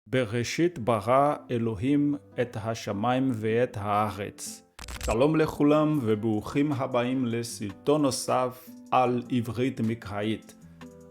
בראשית ברא אלוהים את השמיים ואת הארץ. שלום לכולם וברוכים הבאים לסרטון נוסף על עברית מקראית.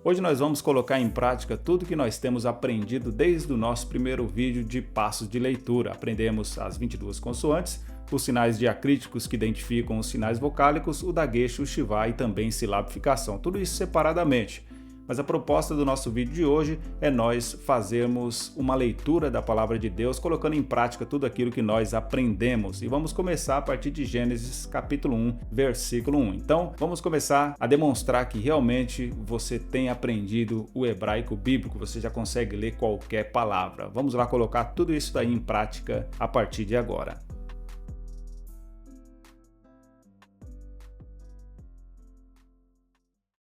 Hoje nós vamos colocar em prática tudo que nós temos aprendido desde o nosso primeiro vídeo de passos de leitura. Aprendemos as 22 consoantes, os sinais diacríticos que identificam os sinais vocálicos, o daguecho, o shivá e também silabificação. Tudo isso separadamente. Mas a proposta do nosso vídeo de hoje é nós fazermos uma leitura da Palavra de Deus, colocando em prática tudo aquilo que nós aprendemos. E vamos começar a partir de Gênesis capítulo 1, versículo 1. Então, vamos começar a demonstrar que realmente você tem aprendido o hebraico bíblico, você já consegue ler qualquer palavra. Vamos lá colocar tudo isso daí em prática a partir de agora.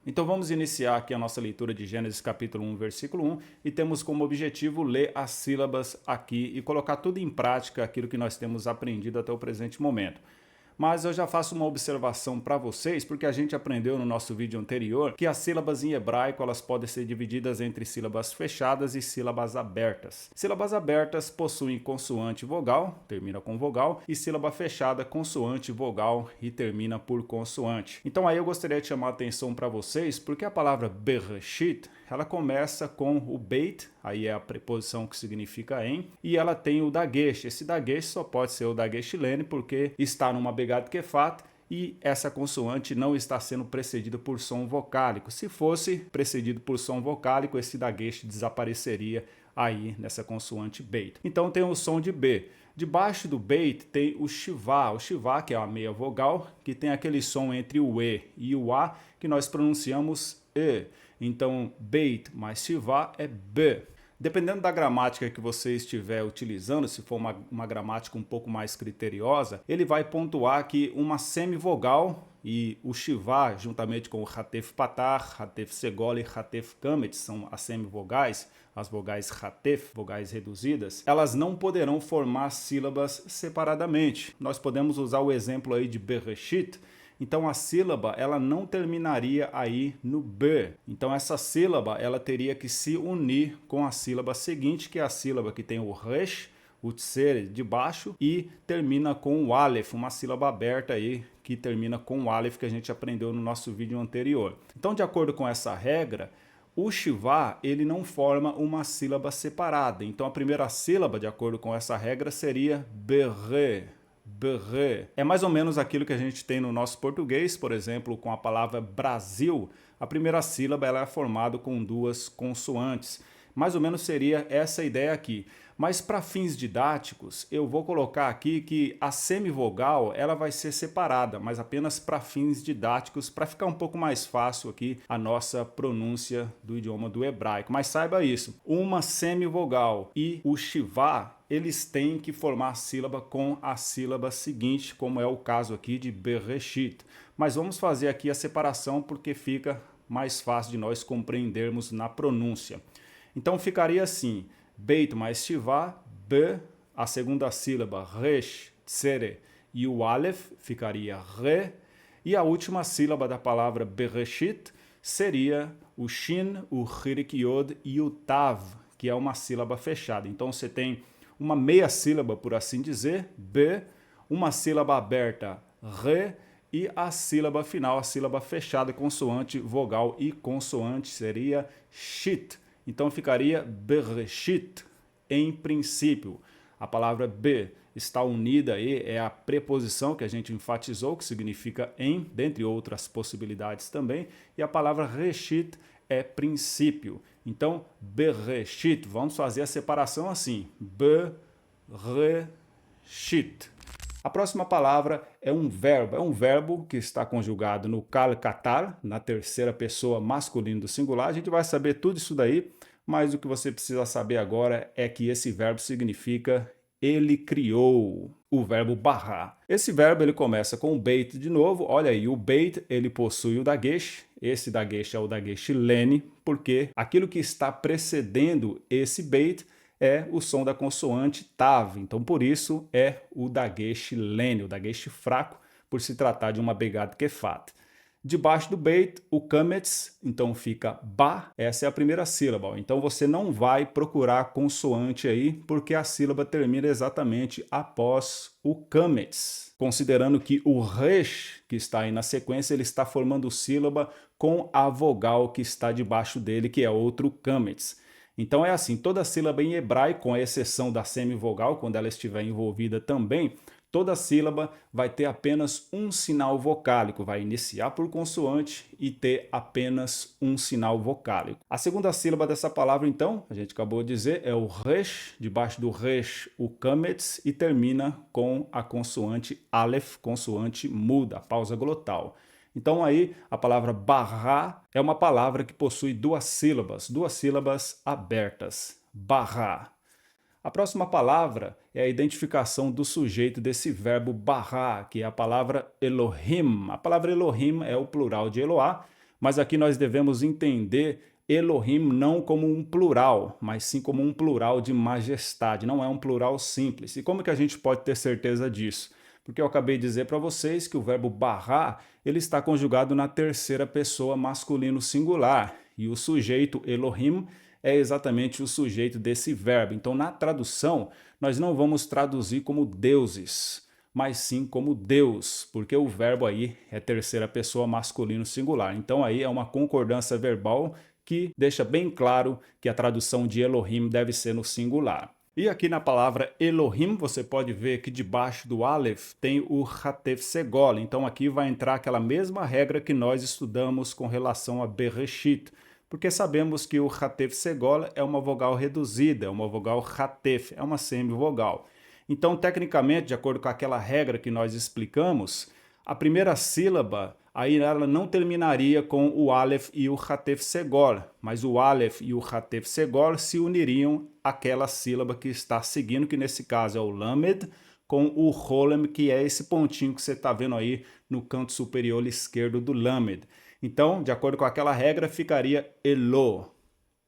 Então vamos iniciar aqui a nossa leitura de Gênesis capítulo 1, versículo 1 e temos como objetivo ler as sílabas aqui e colocar tudo em prática aquilo que nós temos aprendido até o presente momento. Mas eu já faço uma observação para vocês, porque a gente aprendeu no nosso vídeo anterior que as sílabas em hebraico elas podem ser divididas entre sílabas fechadas e sílabas abertas. Sílabas abertas possuem consoante e vogal, termina com vogal, e sílaba fechada, consoante, vogal e termina por consoante. Então aí eu gostaria de chamar a atenção para vocês, porque a palavra Bereshit, ela começa com o beit, aí é a preposição que significa em, e ela tem o daguesh. Esse daguesh só pode ser o daguesh lene, porque está numa begad kefat, e essa consoante não está sendo precedida por som vocálico. Se fosse precedido por som vocálico, esse daguesh desapareceria aí nessa consoante beit. Então tem o som de B. Debaixo do beit tem o shivá que é a meia vogal, que tem aquele som entre o E e o A, que nós pronunciamos E. Então, beit mais shivá é B. Dependendo da gramática que você estiver utilizando, se for uma gramática um pouco mais criteriosa, ele vai pontuar que uma semivogal e o shivá, juntamente com o hatef patar, hatef segol e hatef kamet, são as semivogais, as vogais hatef, vogais reduzidas, elas não poderão formar sílabas separadamente. Nós podemos usar o exemplo aí de Bereshit. Então a sílaba ela não terminaria aí no B. Então essa sílaba ela teria que se unir com a sílaba seguinte, que é a sílaba que tem o resh, o tser de baixo e termina com o aleph, uma sílaba aberta aí que termina com o aleph que a gente aprendeu no nosso vídeo anterior. Então de acordo com essa regra, o shivá ele não forma uma sílaba separada. Então a primeira sílaba, de acordo com essa regra, seria berre. Berre. É mais ou menos aquilo que a gente tem no nosso português, por exemplo, com a palavra Brasil, a primeira sílaba ela é formada com duas consoantes. Mais ou menos seria essa ideia aqui. Mas para fins didáticos, eu vou colocar aqui que a semivogal ela vai ser separada, mas apenas para fins didáticos, para ficar um pouco mais fácil aqui a nossa pronúncia do idioma do hebraico. Mas saiba isso, uma semivogal e o shivá, eles têm que formar sílaba com a sílaba seguinte, como é o caso aqui de Bereshit. Mas vamos fazer aqui a separação porque fica mais fácil de nós compreendermos na pronúncia. Então ficaria assim, beit mais shivá, b, a segunda sílaba, resh, tsere, e o aleph ficaria re, e a última sílaba da palavra bereshit seria o shin, o chirik yod e o tav, que é uma sílaba fechada. Então você tem uma meia sílaba, por assim dizer, b, uma sílaba aberta, re, e a sílaba final, a sílaba fechada, consoante, vogal e consoante, seria shit. Então ficaria bereshit, em princípio. A palavra B está unida aí, é a preposição que a gente enfatizou, que significa em, dentre outras possibilidades também. E a palavra reshit é princípio. Então, bereshit, vamos fazer a separação assim. Bereshit. A próxima palavra é um verbo que está conjugado no kal katar, na terceira pessoa masculino do singular. A gente vai saber tudo isso daí, mas o que você precisa saber agora é que esse verbo significa ele criou, o verbo barrar. Esse verbo ele começa com o beit de novo, olha aí, o beit ele possui o daguesh, esse daguesh é o daguesh lene, porque aquilo que está precedendo esse beit é o som da consoante tav, então por isso é o daguesh lene, o daguesh fraco, por se tratar de uma begad kefat. Debaixo do beit, o kametz, então fica ba, essa é a primeira sílaba. Então você não vai procurar consoante aí, porque a sílaba termina exatamente após o kametz. Considerando que o resh, que está aí na sequência, ele está formando sílaba com a vogal que está debaixo dele, que é outro kametz. Então é assim, toda sílaba em hebraico, com a exceção da semivogal, quando ela estiver envolvida também, toda sílaba vai ter apenas um sinal vocálico, vai iniciar por consoante e ter apenas um sinal vocálico. A segunda sílaba dessa palavra, então, a gente acabou de dizer, é o resh, debaixo do resh o kametz, e termina com a consoante aleph, consoante muda, pausa glotal. Então aí a palavra barra é uma palavra que possui duas sílabas abertas, barra. A próxima palavra é a identificação do sujeito desse verbo barra, que é a palavra Elohim. A palavra Elohim é o plural de Eloá, mas aqui nós devemos entender Elohim não como um plural, mas sim como um plural de majestade, não é um plural simples. E como que a gente pode ter certeza disso? Porque eu acabei de dizer para vocês que o verbo barra, ele está conjugado na terceira pessoa masculino singular, e o sujeito Elohim é exatamente o sujeito desse verbo. Então, na tradução, nós não vamos traduzir como deuses, mas sim como Deus, porque o verbo aí é terceira pessoa masculino singular. Então, aí é uma concordância verbal que deixa bem claro que a tradução de Elohim deve ser no singular. E aqui na palavra Elohim, você pode ver que debaixo do Aleph tem o Hatef Segol. Então aqui vai entrar aquela mesma regra que nós estudamos com relação a Bereshit, porque sabemos que o Hatef Segol é uma vogal reduzida, é uma vogal Hatef, é uma semivogal. Então, tecnicamente, de acordo com aquela regra que nós explicamos, a primeira sílaba, aí ela não terminaria com o Aleph e o Hatef Segol, mas o Aleph e o Hatef Segol se uniriam àquela sílaba que está seguindo, que nesse caso é o Lamed, com o Holem, que é esse pontinho que você está vendo aí no canto superior esquerdo do Lamed. Então, de acordo com aquela regra, ficaria Elo.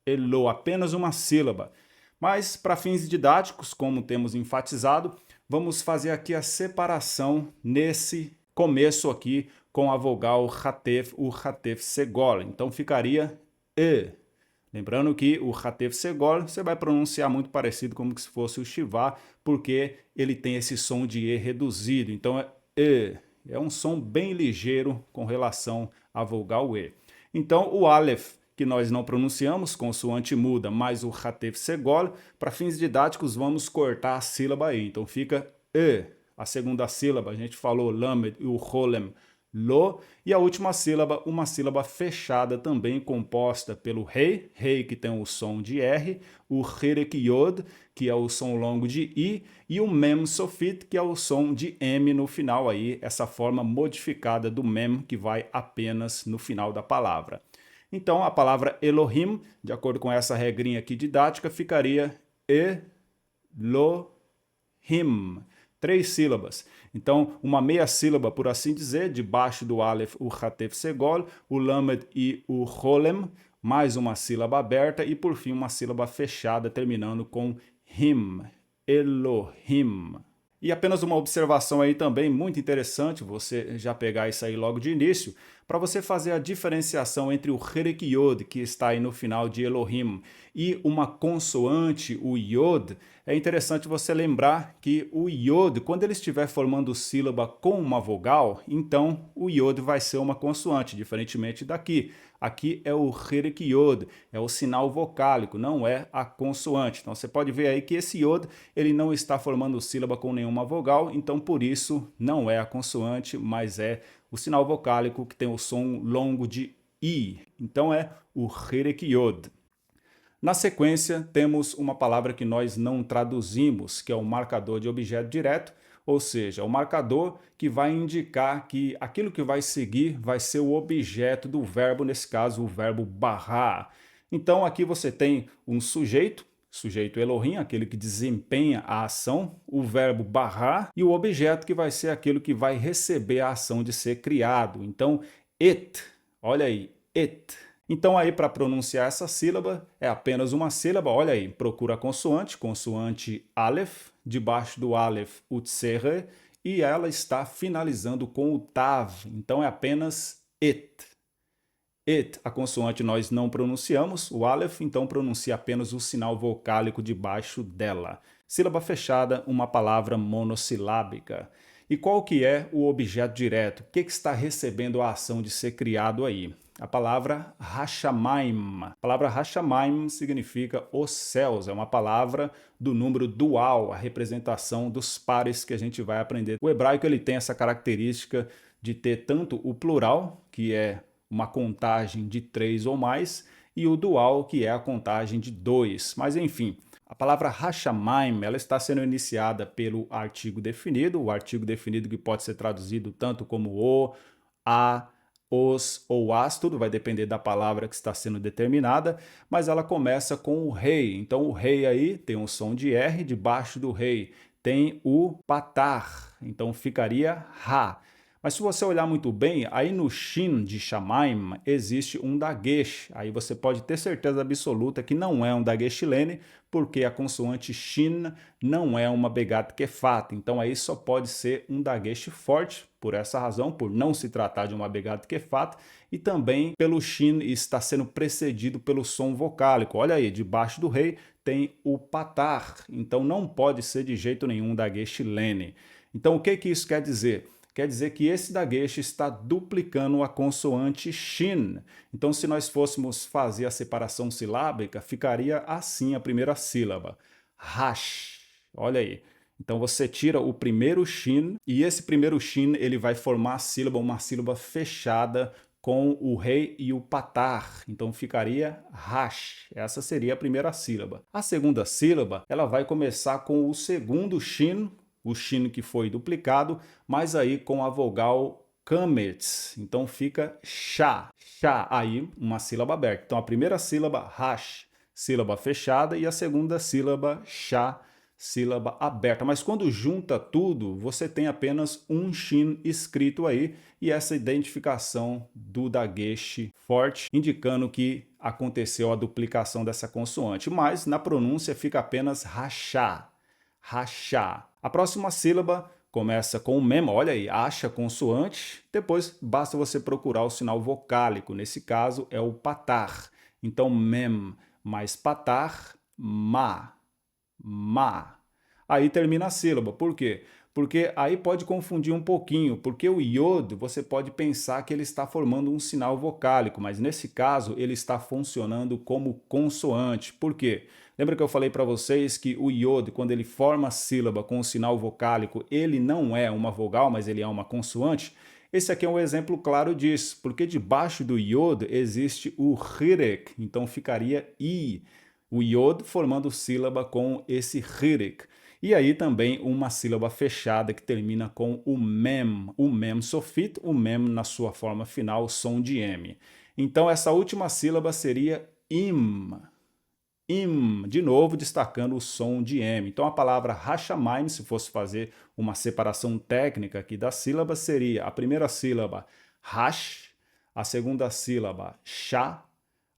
Elo, apenas uma sílaba. Mas, para fins didáticos, como temos enfatizado, vamos fazer aqui a separação nesse começo aqui com a vogal Hatef, o Hatef Segol. Então ficaria E. Lembrando que o Hatef Segol você vai pronunciar muito parecido como se fosse o Shivá, porque ele tem esse som de E reduzido. Então é E. É um som bem ligeiro com relação à vogal E. Então o Aleph, que nós não pronunciamos, consoante muda, mais o Hatef Segol, para fins didáticos vamos cortar a sílaba aí. Então fica E. A segunda sílaba, a gente falou Lamed e o Holem, Lo. E a última sílaba, uma sílaba fechada também composta pelo Rei, Rei que tem o som de R, o Herek Yod, que é o som longo de I, e o Mem Sofit, que é o som de M no final aí, essa forma modificada do Mem que vai apenas no final da palavra. Então a palavra Elohim, de acordo com essa regrinha aqui didática, ficaria Elohim. 3 sílabas. Então, uma meia sílaba, por assim dizer, debaixo do Aleph, o Hatef Segol, o Lamed e o Holem, mais uma sílaba aberta e, por fim, uma sílaba fechada, terminando com Him, Elohim. E apenas uma observação aí também muito interessante, você já pegar isso aí logo de início, para você fazer a diferenciação entre o Herek Yod, que está aí no final de Elohim, e uma consoante, o Yod, é interessante você lembrar que o Yod, quando ele estiver formando sílaba com uma vogal, então o Yod vai ser uma consoante, diferentemente daqui. Aqui é o Herek Yod, é o sinal vocálico, não é a consoante. Então você pode ver aí que esse Yod ele não está formando sílaba com nenhuma vogal, então por isso não é a consoante, mas é o sinal vocálico que tem o som longo de I. Então é o Herek Yod. Na sequência, temos uma palavra que nós não traduzimos, que é o marcador de objeto direto, ou seja, o marcador que vai indicar que aquilo que vai seguir vai ser o objeto do verbo, nesse caso o verbo barrar. Então aqui você tem um sujeito Elohim, aquele que desempenha a ação, o verbo barrar e o objeto que vai ser aquilo que vai receber a ação de ser criado. Então, it, olha aí, it. Então aí para pronunciar essa sílaba é apenas uma sílaba, olha aí, procura a consoante, consoante Aleph, debaixo do Aleph o Tserre, e ela está finalizando com o Tav, então é apenas it. It, a consoante nós não pronunciamos, o Aleph, então pronuncia apenas o sinal vocálico debaixo dela. Sílaba fechada, uma palavra monossilábica. E qual que é o objeto direto? O que está recebendo a ação de ser criado aí? A palavra Hashamayim. A palavra Hashamayim significa os céus, é uma palavra do número dual, a representação dos pares que a gente vai aprender. O hebraico ele tem essa característica de ter tanto o plural, que é uma contagem de 3 ou mais, e o dual, que é a contagem de 2. Mas enfim, a palavra Hashamayim ela está sendo iniciada pelo artigo definido, o artigo definido que pode ser traduzido tanto como o, a, os ou as, tudo vai depender da palavra que está sendo determinada, mas ela começa com o rei. Então o rei aí tem um som de R, debaixo do rei tem o patar, então ficaria Ra. Mas se você olhar muito bem, aí no Shin de Shamaim existe um dagesh. Aí você pode ter certeza absoluta que não é um dagesh lene, porque a consoante Shin não é uma begat kefat. Então aí só pode ser um dagesh forte, por essa razão, por não se tratar de uma begat kefat, e também pelo Shin estar sendo precedido pelo som vocálico. Olha aí, debaixo do rei tem o patar. Então não pode ser de jeito nenhum dagesh lene. Então o que isso quer dizer? Quer dizer que esse dagesh está duplicando a consoante shin. Então, se nós fôssemos fazer a separação silábica, ficaria assim a primeira sílaba. Hash. Olha aí. Então, você tira o primeiro shin e esse primeiro shin ele vai formar a sílaba, uma sílaba fechada com o rei e o patar. Então, ficaria hash. Essa seria a primeira sílaba. A segunda sílaba, ela vai começar com o segundo shin, o shin que foi duplicado, mas aí com a vogal kametz, então fica chá, chá, aí uma sílaba aberta. Então a primeira sílaba, hash, sílaba fechada, e a segunda sílaba, chá, sílaba aberta. Mas quando junta tudo, você tem apenas um shin escrito aí, e essa identificação do dagesh forte, indicando que aconteceu a duplicação dessa consoante, mas na pronúncia fica apenas rachá, rachá. A próxima sílaba começa com o mem, olha aí, acha consoante, depois basta você procurar o sinal vocálico, nesse caso é o patar. Então mem mais patar, ma, ma. Aí termina a sílaba, por quê? Porque aí pode confundir um pouquinho, porque o iod você pode pensar que ele está formando um sinal vocálico, mas nesse caso ele está funcionando como consoante. Por quê? Lembra que eu falei para vocês que o iod, quando ele forma a sílaba com o sinal vocálico, ele não é uma vogal, mas ele é uma consoante? Esse aqui é um exemplo claro disso, porque debaixo do iod existe o hirek, então ficaria i. O iod formando sílaba com esse hirek. E aí também uma sílaba fechada que termina com o mem sofito, o mem na sua forma final, som de M. Então essa última sílaba seria im. Im, de novo destacando o som de M. Então a palavra Hashamayim, se fosse fazer uma separação técnica aqui das sílabas, seria a primeira sílaba Hash, a segunda sílaba Shá,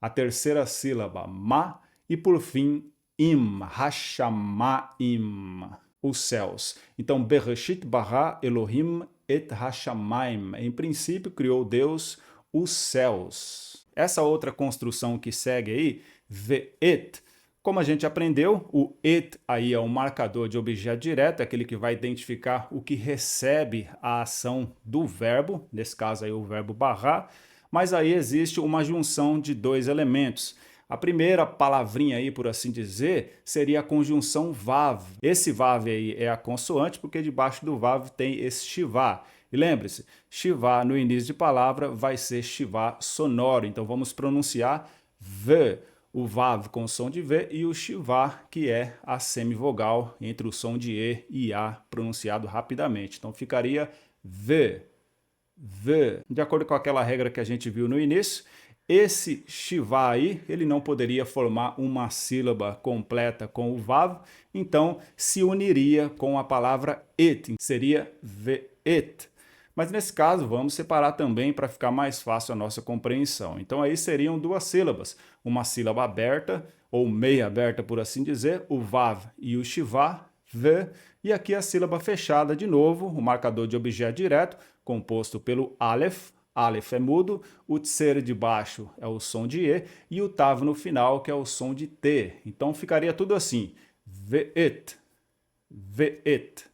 a terceira sílaba Ma e por fim Im, Hashamayim, os céus. Então Bereshit bara Elohim et Hashamayim. Em princípio criou Deus os céus. Essa outra construção que segue aí, ve'et, como a gente aprendeu, o et aí é um marcador de objeto direto, é aquele que vai identificar o que recebe a ação do verbo, nesse caso aí o verbo barrar, mas aí existe uma junção de dois elementos. A primeira palavrinha aí, por assim dizer, seria a conjunção vav. Esse vav aí é a consoante, porque debaixo do vav tem esse shivá. E lembre-se, shivá no início de palavra vai ser shivá sonoro. Então vamos pronunciar v, o vav com o som de v, e o shivá, que é a semivogal entre o som de e a, pronunciado rapidamente. Então ficaria v, v. De acordo com aquela regra que a gente viu no início, esse shivá aí, ele não poderia formar uma sílaba completa com o vav, então se uniria com a palavra et, seria ve'et. Mas nesse caso vamos separar também para ficar mais fácil a nossa compreensão. Então aí seriam duas sílabas, uma sílaba aberta, ou meia aberta por assim dizer, o vav e o shivá, v, e aqui a sílaba fechada de novo, o marcador de objeto direto, composto pelo aleph, Aleph é mudo, o tser de baixo é o som de E o tav no final, que é o som de T. Então ficaria tudo assim, ve'et, ve'et.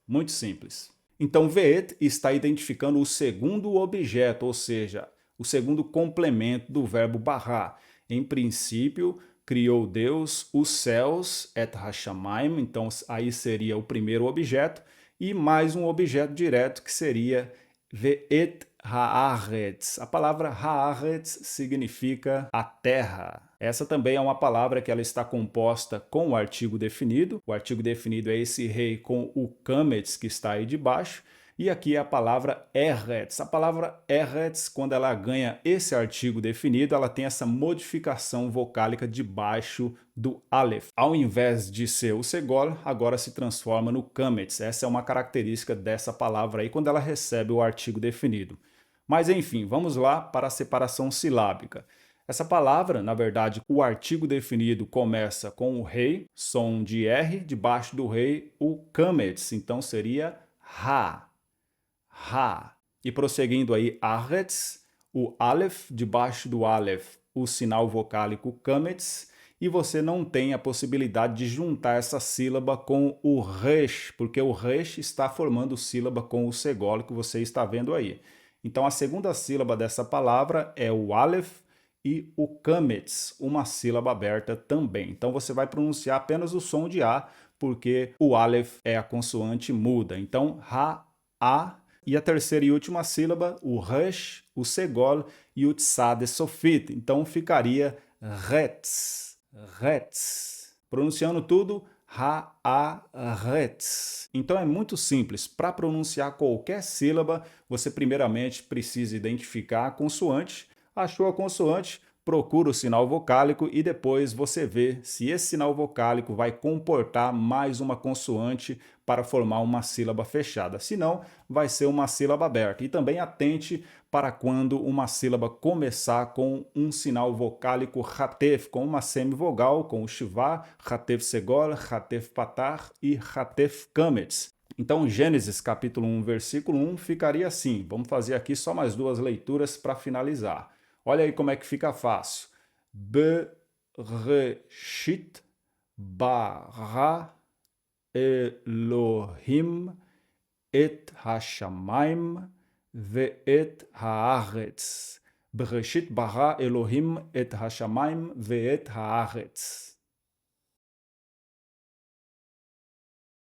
Muito simples. Então ve'et está identificando o segundo objeto, ou seja, o segundo complemento do verbo bará. Em princípio, criou Deus os céus, et hashamayim, então aí seria o primeiro objeto, e mais um objeto direto que seria ve'et haaretz. A palavra haaretz significa a terra. Essa também é uma palavra que ela está composta com o artigo definido. O artigo definido é esse rei com o kametz que está aí de baixo. E aqui é a palavra eretz. A palavra eretz, quando ela ganha esse artigo definido, ela tem essa modificação vocálica debaixo do aleph. Ao invés de ser o segol, agora se transforma no kametz. Essa é uma característica dessa palavra aí quando ela recebe o artigo definido. Mas enfim, vamos lá para a separação silábica. Essa palavra, na verdade, o artigo definido começa com o rei, som de R, debaixo do rei o kametz, então seria ha. Ha. E prosseguindo aí, aretz, o aleph, debaixo do aleph, o sinal vocálico kametz, e você não tem a possibilidade de juntar essa sílaba com o resh, porque o resh está formando sílaba com o segol que você está vendo aí. Então a segunda sílaba dessa palavra é o aleph e o kametz, uma sílaba aberta também. Então você vai pronunciar apenas o som de A, porque o aleph é a consoante muda. Então ha, a. E a terceira e última sílaba, o resh, o segol e o tsad sofit. Então ficaria retz, retz. Pronunciando tudo, ha-a-retz. Então é muito simples. Para pronunciar qualquer sílaba, você primeiramente precisa identificar a consoante. Achou a consoante? Procura o sinal vocálico e depois você vê se esse sinal vocálico vai comportar mais uma consoante para formar uma sílaba fechada. Se não, vai ser uma sílaba aberta. E também atente para quando uma sílaba começar com um sinal vocálico ratef, com uma semivogal, com o shivá, ratef segol, ratef patar e ratef kametz. Então, Gênesis capítulo 1, versículo 1 ficaria assim. Vamos fazer aqui só mais duas leituras para finalizar. Olha aí como é que fica fácil. Bereshit bara Elohim et hashamayim ve'et haaretz. Bereshit bara Elohim et hashamayim ve'et haaretz.